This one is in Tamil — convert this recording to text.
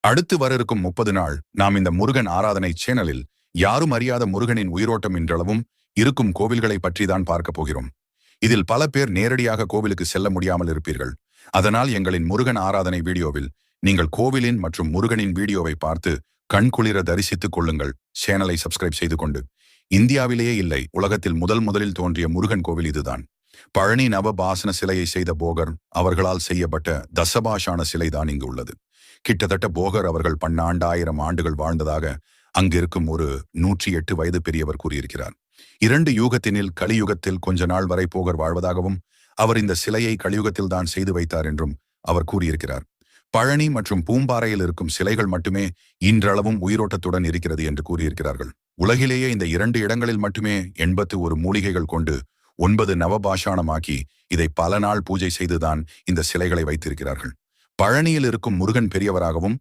அடுத்து வர இருக்கும் 30 நாள் நாம் இந்த முருகன் ஆராதனை சேனலில் யாரும் அறியாத முருகனின் உயிரோட்டம் இன்றளவும் இருக்கும் கோவில்களை பற்றி தான் பார்க்க போகிறோம். இதில் பல பேர் நேரடியாக கோவிலுக்கு செல்ல முடியாமல் இருப்பீர்கள். அதனால் எங்களின் முருகன் ஆராதனை வீடியோவில் நீங்கள் கோவிலின் மற்றும் முருகனின் வீடியோவை பார்த்து கண்குளிர தரிசித்துக் கொள்ளுங்கள். சேனலை சப்ஸ்கிரைப் செய்து கொண்டு. இந்தியாவிலேயே இல்லை, உலகத்தில் முதலில் தோன்றிய முருகன் கோவில் இதுதான். பழனி நவபாசன சிலையை செய்த போகர் அவர்களால் செய்யப்பட்ட தசபாஷான சிலைதான் இங்கு உள்ளது. கிட்டத்தட்ட போகர் அவர்கள் 12,000 ஆண்டுகள் வாழ்ந்ததாக அங்கிருக்கும் ஒரு 108 வயது பெரியவர் கூறியிருக்கிறார். 2 யுகத்தினில் கலியுகத்தில் கொஞ்ச நாள் வரை போகர் வாழ்வதாகவும் அவர் இந்த சிலையை கலியுகத்தில் தான் செய்து வைத்தார் என்றும் அவர் கூறியிருக்கிறார். பழனி மற்றும் பூம்பாறையில் இருக்கும் சிலைகள் மட்டுமே இன்றளவும் உயிரோட்டத்துடன் இருக்கிறது என்று கூறியிருக்கிறார்கள். உலகிலேயே இந்த 2 இடங்களில் மட்டுமே 81 மூலிகைகள் கொண்டு 9 நவபாஷாணமாக்கி இதை பல நாள் பூஜை செய்துதான் இந்த சிலைகளை வைத்திருக்கிறார்கள். பழனியில் இருக்கும் முருகன் பெரியவராகவும்